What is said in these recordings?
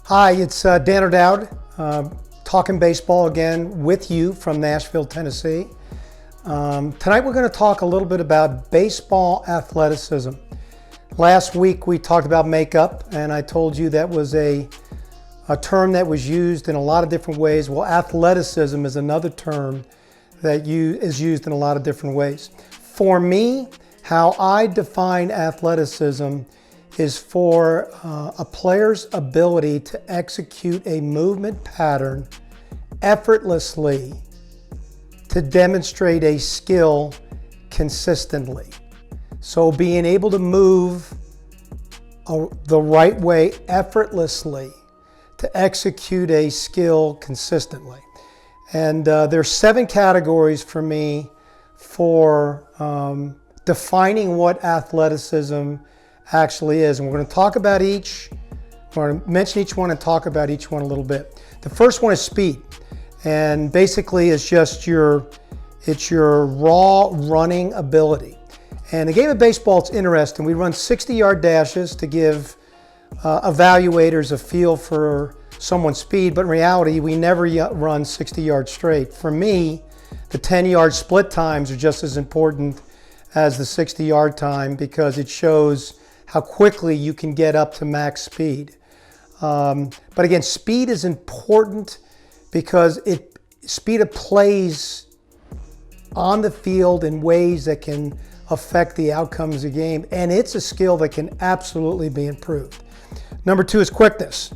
Hi, it's Dan O'Dowd, talking baseball again with you from Nashville, Tennessee. Tonight we're going to talk a little bit about baseball athleticism. Last week we talked about makeup, and I told you that was a term that was used in a lot of different ways. Well, athleticism is another term that is used in a lot of different ways. For me, how I define athleticism is for a player's ability to execute a movement pattern effortlessly to demonstrate a skill consistently. So being able to move the right way effortlessly to execute a skill consistently. And there's 7 categories for me for defining what athleticism actually is. And we're going to talk about each. We're going to mention each one and talk about each one a little bit. The first one is speed. And basically it's just your raw running ability. And the game of baseball, it's interesting. We run 60-yard dashes to give evaluators a feel for someone's speed, but in reality, we never run 60 yards straight. For me, the 10-yard split times are just as important as the 60-yard time because it shows how quickly you can get up to max speed. But again, speed is important because speed plays on the field in ways that can affect the outcomes of the game, and it's a skill that can absolutely be improved. Number 2 is quickness.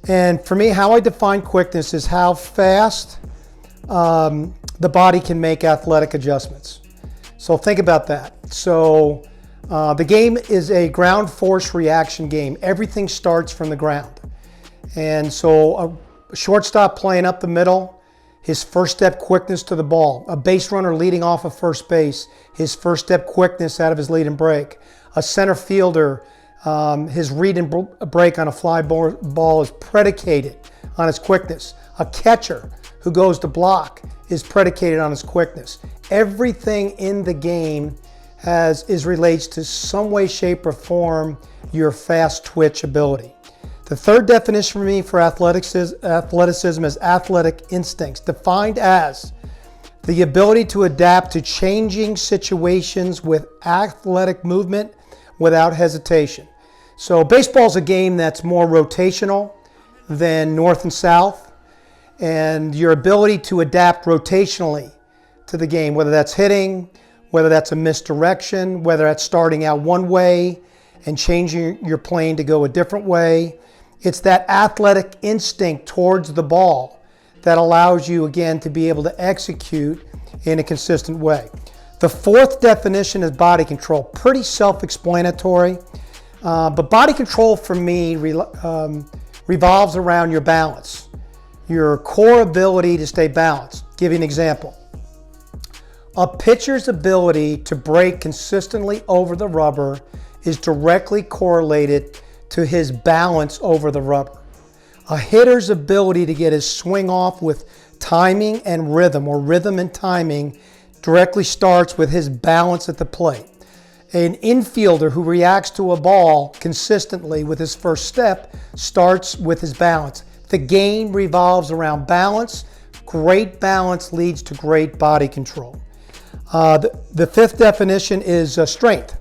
And for me, how I define quickness is how fast the body can make athletic adjustments. So think about that. So the game is a ground force reaction game. Everything starts from the ground. And so a shortstop playing up the middle, his first step quickness to the ball. A base runner leading off of first base, his first step quickness out of his lead and break. A center fielder, his read and break on a fly ball is predicated on his quickness. A catcher who goes to block is predicated on his quickness. Everything in the game relates to some way, shape, or form your fast twitch ability. The third definition for me for athleticism is athletic instincts, defined as the ability to adapt to changing situations with athletic movement without hesitation. So baseball is a game that's more rotational than north and south, and your ability to adapt rotationally to the game, whether that's hitting, whether that's a misdirection, whether that's starting out one way and changing your plane to go a different way. It's that athletic instinct towards the ball that allows you, again, to be able to execute in a consistent way. The fourth definition is body control. Pretty self-explanatory, but body control for me revolves around your balance, your core ability to stay balanced. Give you an example. A pitcher's ability to break consistently over the rubber is directly correlated to his balance over the rubber. A hitter's ability to get his swing off with timing and rhythm, or rhythm and timing, directly starts with his balance at the plate. An infielder who reacts to a ball consistently with his first step starts with his balance. The game revolves around balance. Great balance leads to great body control. The fifth definition is strength,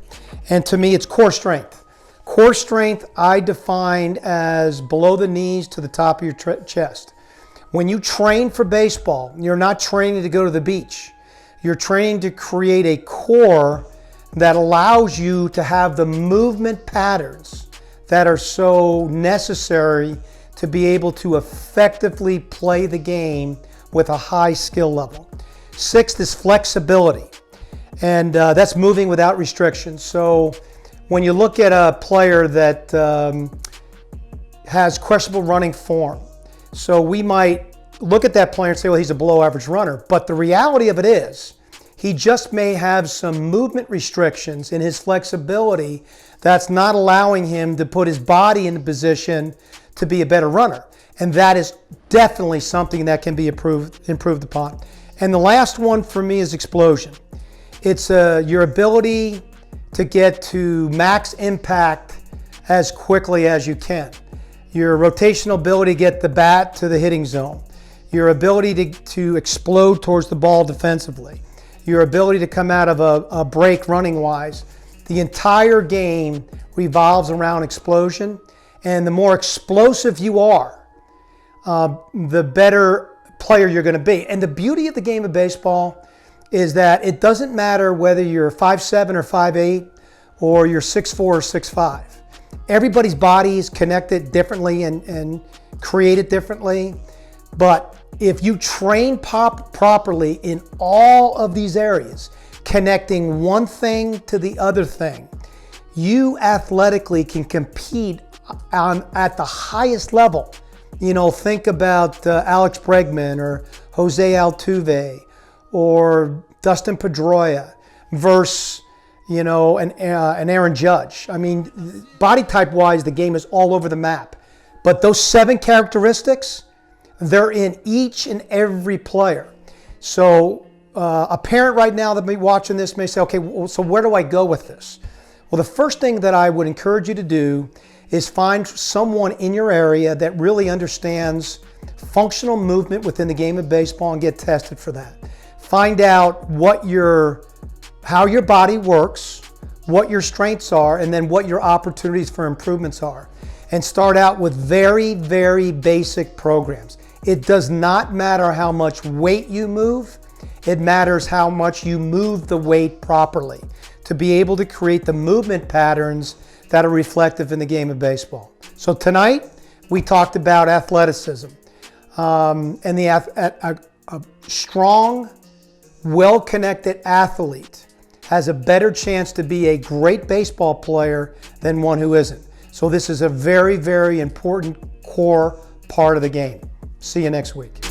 and to me it's core strength. Core strength I defined as below the knees to the top of your chest. When you train for baseball, you're not training to go to the beach. You're training to create a core that allows you to have the movement patterns that are so necessary to be able to effectively play the game with a high skill level. Sixth is flexibility, and that's moving without restrictions. So when you look at a player that has questionable running form, so we might look at that player and say, well, he's a below average runner, but the reality of it is he just may have some movement restrictions in his flexibility that's not allowing him to put his body in a position to be a better runner. And that is definitely something that can be improved upon. And the last one for me is explosion. It's your ability to get to max impact as quickly as you can. your rotational ability to get the bat to the hitting zone, your ability to explode towards the ball defensively, your ability to come out of a break running wise. The entire game revolves around explosion, and the more explosive you are, the better player you're going to be. And the beauty of the game of baseball is that it doesn't matter whether you're 5'7" or 5'8", or you're 6'4" or 6'5". Everybody's body is connected differently and created differently. But if you train properly in all of these areas, connecting one thing to the other thing, you athletically can compete at the highest level. You know, think about Alex Bregman or Jose Altuve or Dustin Pedroia versus, you know, an Aaron Judge. I mean, body type wise, the game is all over the map. But those 7 characteristics, they're in each and every player. So a parent right now that may be watching this may say, okay, well, so where do I go with this? Well, the first thing that I would encourage you to do is find someone in your area that really understands functional movement within the game of baseball and get tested for that. Find out how your body works, what your strengths are, and then what your opportunities for improvements are. And start out with very, very basic programs. It does not matter how much weight you move. It matters how much you move the weight properly to be able to create the movement patterns that are reflective in the game of baseball. So tonight, we talked about athleticism. And a strong, well-connected athlete has a better chance to be a great baseball player than one who isn't. So this is a very, very important core part of the game. See you next week.